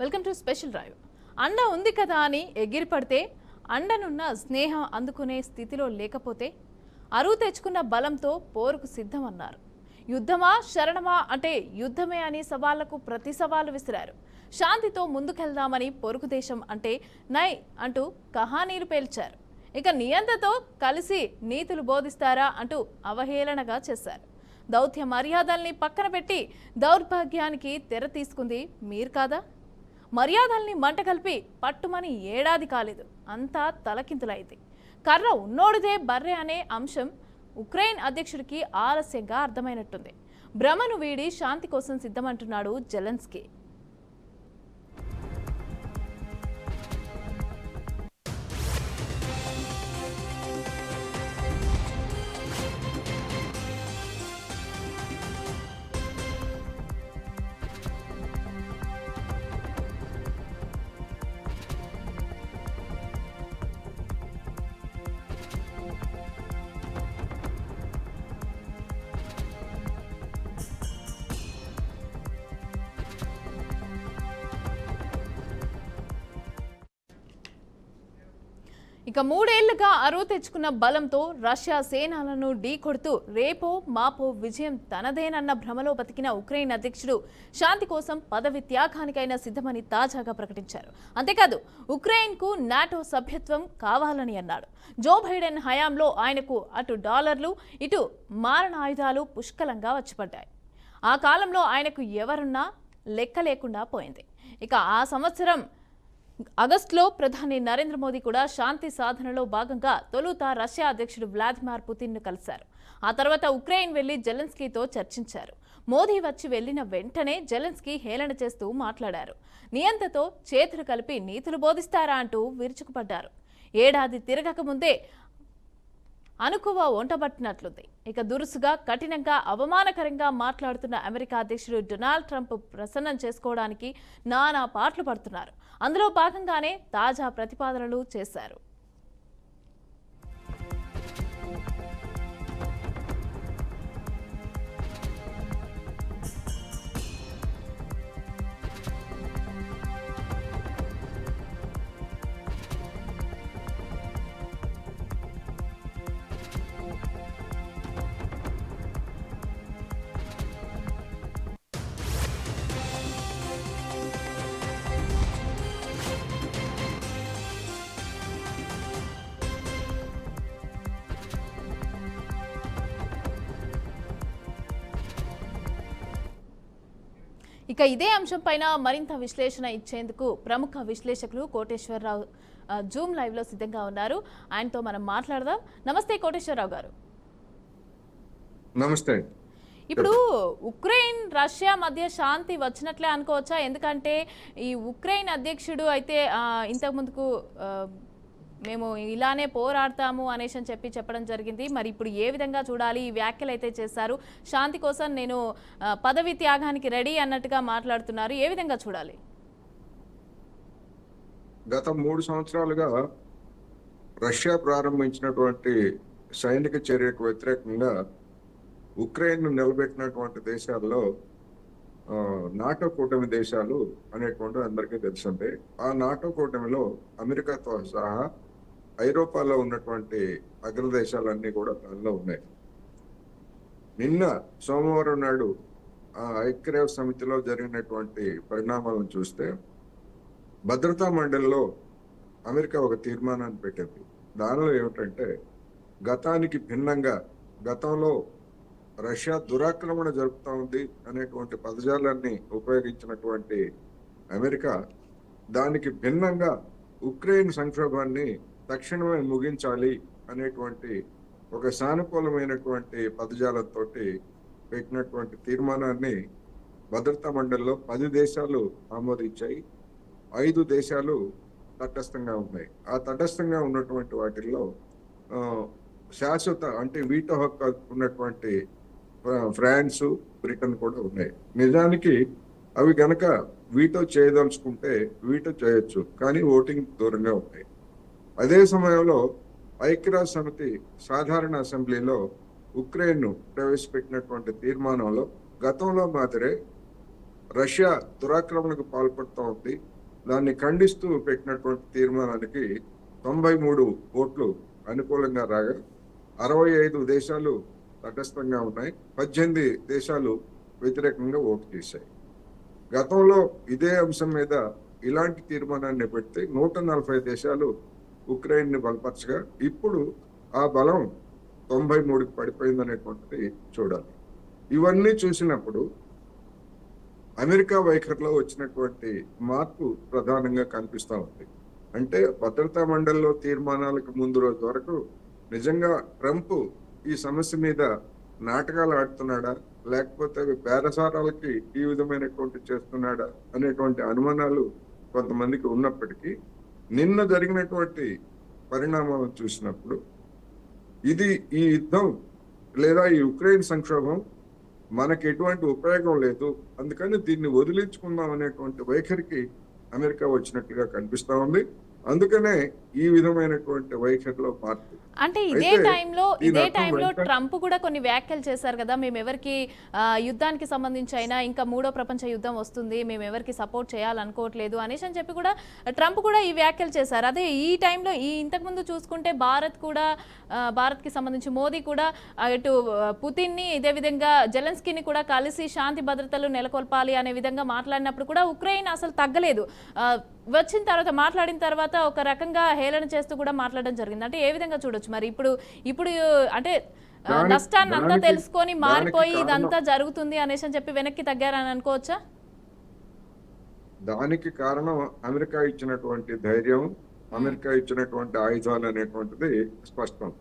Welcome to special drive. అండ ఉంది కదా అని ఎగిరిపడితే, అండనున్న స్నేహం అందుకునే స్థితిలో లేకపోతే అరువు తెచ్చుకున్న బలంతో పోరుకు సిద్ధమన్నారు. యుద్ధమా శరణమా అంటే యుద్ధమే అని సవాళ్లకు ప్రతి సవాలు విసిరారు. శాంతితో ముందుకెళ్దామని పొరుగు దేశం అంటే నై అంటూ కహానీలు పేల్చారు. ఇక నియంతతో కలిసి నీతులు బోధిస్తారా అంటూ అవహేళనగా చేశారు. దౌత్య మర్యాదల్ని పక్కన పెట్టి దౌర్భాగ్యానికి తెర తీసుకుంది మీరు కాదా? మర్యాదల్ని మంట కలిపి పట్టుమని ఏడాది కాలేదు, అంతా తలకిందులైంది. కర్ర ఉన్నోడిదే బర్రె అనే అంశం ఉక్రెయిన్ అధ్యక్షుడికి ఆలస్యంగా అర్థమైనట్టుంది. భ్రమను వీడి శాంతి కోసం సిద్ధమంటున్నాడు జెలెన్స్కీ. ఇక 3 ఏళ్లుగా అరువు తెచ్చుకున్న బలంతో రష్యా సేనలను ఢీకొడుతూ రేపో మాపో విజయం తనదేనన్న భ్రమలో బతికిన ఉక్రెయిన్ అధ్యక్షుడు శాంతి కోసం పదవి త్యాగానికైనా సిద్ధమని తాజాగా ప్రకటించారు. అంతేకాదు ఉక్రెయిన్కు నాటో సభ్యత్వం కావాలని అన్నాడు. జో బైడెన్ హయాంలో ఆయనకు అటు డాలర్లు ఇటు మారణాయుధాలు పుష్కలంగా వచ్చిపడ్డాయి. ఆ కాలంలో ఆయనకు ఎవరున్నా లెక్క లేకుండా పోయింది. ఇక ఆ సంవత్సరం ఆగస్టులో ప్రధాని నరేంద్ర మోదీ కూడా శాంతి సాధనలో భాగంగా తొలుత రష్యా అధ్యక్షుడు వ్లాదిమిర్ పుతిన్ను కలిశారు. ఆ తర్వాత ఉక్రెయిన్ వెళ్లి జెలెన్స్కీతో చర్చించారు. మోదీ వచ్చి వెళ్లిన వెంటనే జెలెన్స్కీ హేళన చేస్తూ మాట్లాడారు. నియంతతో చేతులు కలిపి నీతులు బోధిస్తారా అంటూ విరుచుకుపడ్డారు. ఏడాది తిరగక ముందే అనుకువ వంటబట్టినట్లుంది. ఇక దురుసుగా కఠినంగా అవమానకరంగా మాట్లాడుతున్న అమెరికా అధ్యక్షుడు డొనాల్డ్ ట్రంప్ ప్రసన్నం చేసుకోవడానికి నానా పాటలు పడుతున్నారు. అందులో భాగంగానే తాజా ప్రతిపాదనలు చేశారు. ఇక ఇదే అంశంపైన మరింత విశ్లేషణ ఇచ్చేందుకు ప్రముఖ విశ్లేషకులు కోటేశ్వరరావు జూమ్ లైవ్ లో సిద్ధంగా ఉన్నారు. ఆయనతో మనం మాట్లాడదాం. నమస్తే కోటేశ్వరరావు గారు. నమస్తే. ఇప్పుడు ఉక్రెయిన్ రష్యా మధ్య శాంతి వచ్చినట్లే అనుకోవచ్చా? ఎందుకంటే ఈ ఉక్రెయిన్ అధ్యక్షుడు అయితే ఇంతకు ముందుకు మేము ఇలానే పోరాడతాము అనేసి అని చెప్పడం జరిగింది. మరి ఇప్పుడు ఏ విధంగా చూడాలి? ఈ వ్యాఖ్యలు అయితే చేశారు. శాంతి కోసం నేను పదవి త్యాగానికి రెడీ అన్నట్టుగా మాట్లాడుతున్నారు. ఏ విధంగా చూడాలి? గత 3 సంవత్సరాలుగా రష్యా ప్రారంభించినటువంటి సైనిక చర్యకు వ్యతిరేకంగా ఉక్రెయిన్ నిలబెట్టినటువంటి దేశాల్లో నాటో కూటమి దేశాలు అనేటువంటి అందరికీ తెలుసుంటాయి. ఆ నాటో కూటమిలో అమెరికాతో సహా ఐరోపాలో ఉన్నటువంటి అగ్రదేశాలన్నీ కూడా దానిలో ఉన్నాయి. నిన్న సోమవారం నాడు ఐక్యరాజ్య సమితిలో జరిగినటువంటి పరిణామాలను చూస్తే భద్రతా మండలిలో అమెరికా ఒక తీర్మానాన్ని పెట్టింది. దానిలో ఏమిటంటే గతానికి భిన్నంగా గతంలో రష్యా దురాక్రమణ జరుపుతా ఉంది అనేటువంటి పదజాలాన్ని ఉపయోగించినటువంటి అమెరికా దానికి భిన్నంగా ఉక్రెయిన్ సంక్షోభాన్ని తక్షణమే ముగించాలి అనేటువంటి ఒక సానుకూలమైనటువంటి పదజాలంతో పెట్టినటువంటి తీర్మానాన్ని భద్రతా మండలిలో 10 దేశాలు ఆమోదించాయి. 5 దేశాలు తటస్థంగా ఉన్నాయి. ఆ తటస్థంగా ఉన్నటువంటి వాటిల్లో శాశ్వత అంటే వీటో హక్కు ఉన్నటువంటి ఫ్రాన్స్, బ్రిటన్ కూడా ఉన్నాయి. నిజానికి అవి గనక వీటో చేయదలుచుకుంటే వీటో చేయొచ్చు, కానీ ఓటింగ్ దూరంగా ఉన్నాయి. అదే సమయంలో ఐక్యరాజ్య సమితి సాధారణ అసెంబ్లీలో ఉక్రెయిన్ ప్రవేశపెట్టినటువంటి తీర్మానంలో గతంలో మాదిరే రష్యా దురాక్రమణకు పాల్పడుతూ ఉంది. దాన్ని ఖండిస్తూ పెట్టినటువంటి తీర్మానానికి 93 ఓట్లు అనుకూలంగా రాగా 65 దేశాలు తటస్థంగా ఉన్నాయి. 18 దేశాలు వ్యతిరేకంగా ఓటు చేశాయి. గతంలో ఇదే అంశం మీద ఇలాంటి తీర్మానాన్ని పెడితే 140 దేశాలు ఉక్రెయిన్ ని బలపరచగా ఇప్పుడు ఆ బలం 93కి పడిపోయిందనేటువంటిది చూడాలి. ఇవన్నీ చూసినప్పుడు అమెరికా వైఖరిలో వచ్చినటువంటి మార్పు ప్రధానంగా కనిపిస్తా ఉంది. అంటే భద్రతా మండలిలో తీర్మానాలకు ముందు రోజు వరకు నిజంగా ట్రంప్ ఈ సమస్య మీద నాటకాలు ఆడుతున్నాడా, లేకపోతే బేరసారాలకి ఈ విధమైనటువంటి చేస్తున్నాడా అనేటువంటి అనుమానాలు కొంతమందికి ఉన్నప్పటికీ నిన్న జరిగినటువంటి పరిణామాలను చూసినప్పుడు ఈ యుద్ధం లేదా ఈ ఉక్రెయిన్ సంక్షోభం మనకి ఎటువంటి ఉపయోగం లేదు, అందుకని దీన్ని వదిలించుకుందాం అనేటువంటి వైఖరికి అమెరికా వచ్చినట్లుగా కనిపిస్తా ఉంది. అందుకనే ఈ విధమైనటువంటి వైఖరిలో మార్పు. అంటే ఇదే టైంలో ట్రంప్ కూడా కొన్ని వ్యాఖ్యలు చేశారు కదా, మేము ఎవరికి యుద్ధానికి సంబంధించి అయినా ఇంకా 3వ ప్రపంచ యుద్ధం వస్తుంది, మేము ఎవరికి సపోర్ట్ చేయాలనుకోవట్లేదు అనేసి అని చెప్పి కూడా ట్రంప్ కూడా ఈ వ్యాఖ్యలు చేశారు. అదే ఈ టైంలో ఇంతకుముందు చూసుకుంటే భారత్కి సంబంధించి మోదీ కూడా ఇటు పుతిన్ని ఇదే విధంగా జెలెన్స్కీని కూడా కలిసి శాంతి భద్రతలు నెలకొల్పాలి అనే విధంగా మాట్లాడినప్పుడు కూడా ఉక్రెయిన్ అసలు తగ్గలేదు. వచ్చిన తర్వాత మాట్లాడిన తర్వాత ఒక రకంగా హేళన చేస్తూ కూడా మాట్లాడడం జరిగింది. అంటే ఏ విధంగా చూడొచ్చు మరి ఇప్పుడు అంటే నష్టాన్ని అంతా తెలుసుకొని మారిపోయి ఇదంతా జరుగుతుంది అనేసి అని చెప్పి వెనక్కి తగ్గారని అనుకోవచ్చా? దానికి కారణం అమెరికా ఇచ్చినటువంటి ధైర్యం, అమెరికా ఇచ్చినటువంటి ఆయుధాలు అనేటువంటిది స్పష్టం.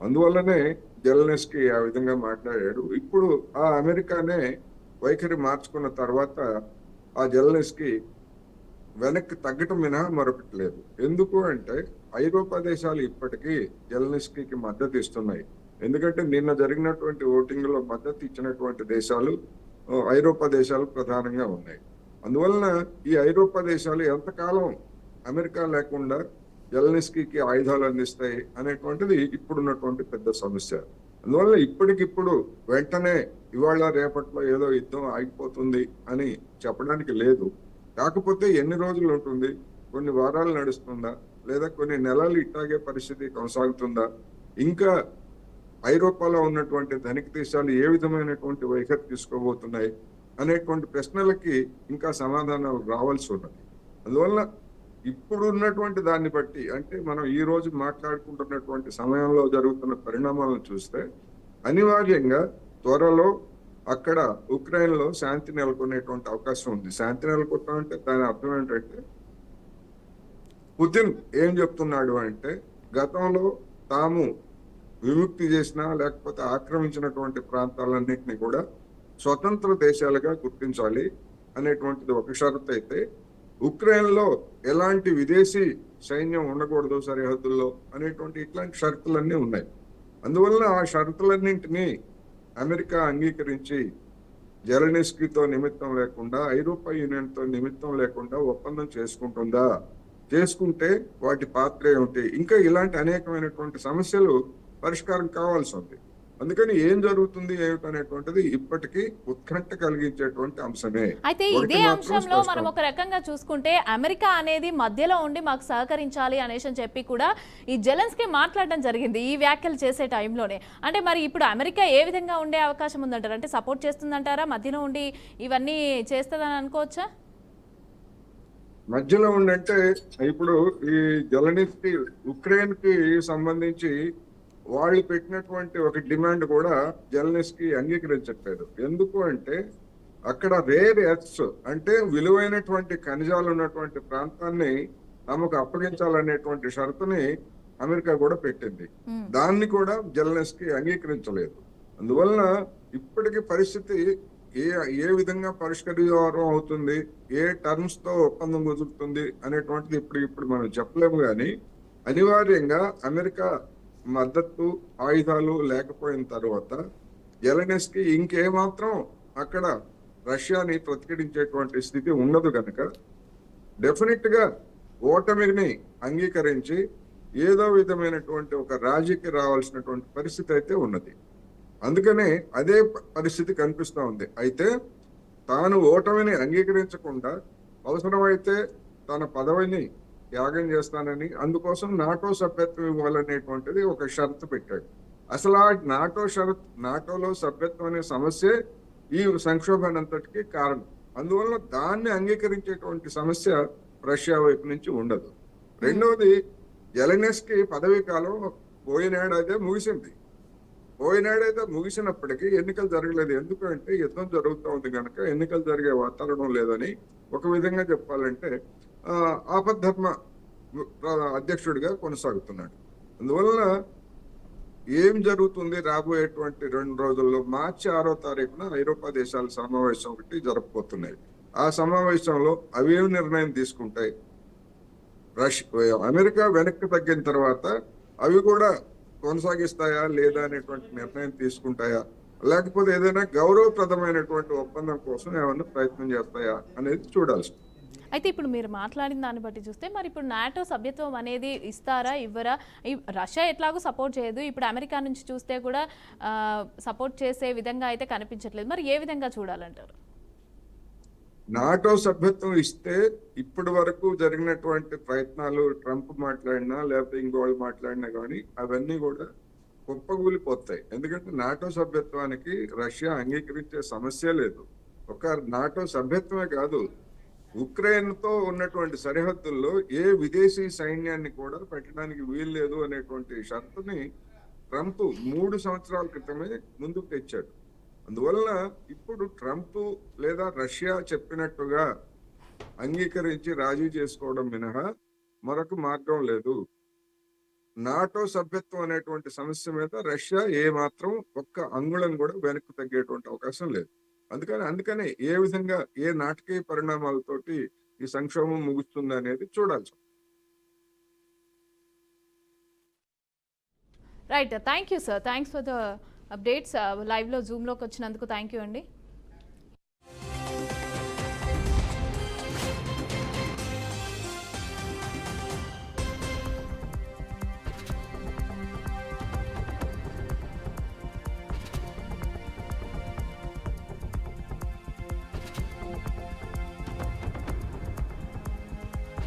అందువల్లనే జెలెన్స్కీ ఆ విధంగా మాట్లాడాడు. ఇప్పుడు ఆ అమెరికానే వైఖరి మార్చుకున్న తర్వాత ఆ జెలెన్స్కీ వెనక్కి తగ్గటం మినహా మరొకటి లేదు. ఎందుకు అంటే ఐరోపా దేశాలు ఇప్పటికీ జెలెన్స్కీకి మద్దతు ఇస్తున్నాయి. ఎందుకంటే నిన్న జరిగినటువంటి ఓటింగ్ లో మద్దతు ఇచ్చినటువంటి దేశాలు ఐరోపా దేశాలు ప్రధానంగా ఉన్నాయి. అందువలన ఈ ఐరోపా దేశాలు ఎంతకాలం అమెరికా లేకుండా జెలెన్స్కీకి ఆయుధాలు అందిస్తాయి అనేటువంటిది ఇప్పుడున్నటువంటి పెద్ద సమస్య. అందువల్ల ఇప్పటికిప్పుడు వెంటనే ఇవాళ రేపట్లో ఏదో యుద్ధం ఆగిపోతుంది అని చెప్పడానికి లేదు. కాకపోతే ఎన్ని రోజులు ఉంటుంది, కొన్ని వారాలు నడుస్తుందా, లేదా కొన్ని నెలలు ఇట్లాగే పరిస్థితి కొనసాగుతుందా, ఇంకా ఐరోపాలో ఉన్నటువంటి ధనిక దేశాలు ఏ విధమైనటువంటి వైఖరి తీసుకోబోతున్నాయి అనేటువంటి ప్రశ్నలకి ఇంకా సమాధానాలు రావాల్సి ఉన్నది. అందువల్ల ఇప్పుడు ఉన్నటువంటి దాన్ని బట్టి అంటే మనం ఈ రోజు మాట్లాడుకుంటున్నటువంటి సమయంలో జరుగుతున్న పరిణామాలను చూస్తే అనివార్యంగా త్వరలో అక్కడ ఉక్రెయిన్ లో శాంతి నెలకొనేటువంటి అవకాశం ఉంది. శాంతి నెలకొట్టడం అంటే దాని అర్థం ఏంటంటే పుతిన్ ఏం చెప్తున్నాడు అంటే గతంలో తాము విముక్తి చేసిన లేకపోతే ఆక్రమించినటువంటి ప్రాంతాలన్నింటినీ కూడా స్వతంత్ర దేశాలుగా గుర్తించాలి అనేటువంటిది ఒక షరతు అయితే, ఉక్రెయిన్ లో ఎలాంటి విదేశీ సైన్యం ఉండకూడదు సరిహద్దుల్లో అనేటువంటి ఇట్లాంటి షరతులన్నీ ఉన్నాయి. అందువల్ల ఆ షరతులన్నింటినీ అమెరికా అంగీకరించి జెలెన్స్కీతో నిమిత్తం లేకుండా ఐరోపా యూనియన్ తో నిమిత్తం లేకుండా ఒప్పందం చేసుకుంటుందా, చేసుకుంటే వాటి పాత్ర ఏమిటి, ఇంకా ఇలాంటి అనేకమైనటువంటి సమస్యలు పరిష్కారం కావాల్సి ఉంది. అందుకని ఏం జరుగుతుంది ఏమిటనేటువంటిది ఇప్పటికీ ఉత్కంఠ కలిగించేటువంటి అంశమే. అయితే ఇదే అంశంలో మనం ఒక రకంగా చూసుకుంటే అమెరికా అనేది మధ్యలో ఉండి మాకు సహకరించాలి అనేసి అని చెప్పి కూడా ఈ జెలెన్స్కీ మాట్లాడడం జరిగింది ఈ వ్యాఖ్యలు చేసే టైంలోనే. అంటే మరి ఇప్పుడు అమెరికా ఏ విధంగా ఉండే అవకాశం ఉందంటారు? అంటే సపోర్ట్ చేస్తుందంటారా, మధ్యలో ఉండి ఇవన్నీ చేస్తుందని అనుకోవచ్చా? మధ్యలో ఉండంటే ఇప్పుడు ఈ జెలెన్స్కీ ఉక్రెయిన్ కి సంబంధించి వాళ్ళు పెట్టినటువంటి ఒక డిమాండ్ కూడా జెలెన్స్కీ అంగీకరించట్లేదు. ఎందుకు అంటే అక్కడ రేర్ ఎర్త్స్ అంటే విలువైనటువంటి ఖనిజాలు ఉన్నటువంటి ప్రాంతాన్ని తమకు అప్పగించాలనేటువంటి షరతుని అమెరికా కూడా పెట్టింది. దాన్ని కూడా జెలెన్స్కీ అంగీకరించలేదు. అందువలన ఇప్పటికి పరిస్థితి ఏ విధంగా పరిష్కారం అవుతుంది, ఏ టర్మ్స్ తో ఒప్పందం కుదురుతుంది అనేటువంటిది ఇప్పుడు మనం చెప్పలేము. కానీ అనివార్యంగా అమెరికా మద్దతు ఆయుధాలు లేకపోయిన తర్వాత జెలెన్స్కీ ఇంకేమాత్రం అక్కడ రష్యాని ప్రతిఘటించేటువంటి స్థితి ఉండదు కనుక డెఫినెట్ గా ఓటమిని అంగీకరించి ఏదో విధమైనటువంటి ఒక రాజీకి రావాల్సినటువంటి పరిస్థితి అయితే ఉన్నది. అందుకనే అదే పరిస్థితి కనిపిస్తా ఉంది. అయితే తాను ఓటమిని అంగీకరించకుండా అవసరమైతే తన పదవిని త్యాగం చేస్తానని, అందుకోసం నాటో సభ్యత్వం ఇవ్వాలనేటువంటిది ఒక షరతు పెట్టాడు. అసలు ఆ నాటోలో సభ్యత్వం అనే సమస్యే ఈ సంక్షోభానంతటికి కారణం. అందువల్ల దాన్ని అంగీకరించేటువంటి సమస్య రష్యా వైపు నుంచి ఉండదు. రెండవది, జెలెన్స్కీ పదవీ కాలం పోయినేడాదే ముగిసింది. పోయినాడైతే ముగిసినప్పటికీ ఎన్నికలు జరగలేదు. ఎందుకంటే యుద్ధం జరుగుతూ ఉంది కనుక ఎన్నికలు జరిగే వాతావరణం లేదని ఒక విధంగా చెప్పాలంటే ఆపద్ధర్మ అధ్యక్షుడిగా కొనసాగుతున్నాడు. అందువలన ఏం జరుగుతుంది రాబోయేటువంటి 2 రోజుల్లో, మార్చి 6వ తారీఖున ఐరోపా దేశాల సమావేశం ఒకటి జరగబోతున్నాయి. ఆ సమావేశంలో అవేం నిర్ణయం తీసుకుంటాయి, అమెరికా వెనక్కి తగ్గిన తర్వాత అవి కూడా కొనసాగిస్తాయా లేదా అనేటువంటి నిర్ణయం తీసుకుంటాయా, లేకపోతే ఏదైనా గౌరవప్రదమైనటువంటి ఒప్పందం కోసం ఏమైనా ప్రయత్నం చేస్తాయా అనేది చూడాల్సి. అయితే ఇప్పుడు మీరు మాట్లాడిన దాన్ని బట్టి చూస్తే మరి ఇప్పుడు నాటో సభ్యత్వం అనేది ఇస్తారా ఇవ్వరా? రష్యా ఎట్లాగో సపోర్ట్ చేయదు, ఇప్పుడు అమెరికా నుంచి చూస్తే కూడా సపోర్ట్ చేసే విధంగా అయితే కనిపించట్లేదు. మరి ఏ విధంగా చూడాలంటారు? నాటో సభ్యత్వం ఇస్తే ఇప్పటి వరకు జరిగినటువంటి ప్రయత్నాలు, ట్రంప్ మాట్లాడినా లేకపోతే ఇంకోళ్ళు మాట్లాడినా కానీ అవన్నీ కూడా కుప్పగూలిపోతాయి. ఎందుకంటే నాటో సభ్యత్వానికి రష్యా అంగీకరించే సమస్య లేదు. ఒక నాటో సభ్యత్వమే కాదు, ఉక్రెయిన్ తో ఉన్నటువంటి సరిహద్దుల్లో ఏ విదేశీ సైన్యాన్ని కూడా పెట్టడానికి వీలు లేదు అనేటువంటి షరతుని ట్రంప్ 3 సంవత్సరాల క్రితమే ముందుకు తెచ్చాడు. అందువల్ల ఇప్పుడు ట్రంప్ లేదా రష్యా చెప్పినట్టుగా అంగీకరించి రాజీ చేసుకోవడం మినహా మరొక మార్గం లేదు. నాటో సభ్యత్వం అనేటువంటి సమస్య మీద రష్యా ఏ మాత్రం ఒక్క అంగుళం కూడా వెనక్కి తగ్గేటువంటి అవకాశం లేదు. అందుకనే ఏ విధంగా ఏ నాటకీయ పరిణామాలతోటి ఈ సంక్షోభం ముగుస్తుంది అనేది చూడాల్సి. Right, thank you sir, thanks for the updates. లైవ్లో జూమ్లోకి వచ్చినందుకు థ్యాంక్ యూ అండి.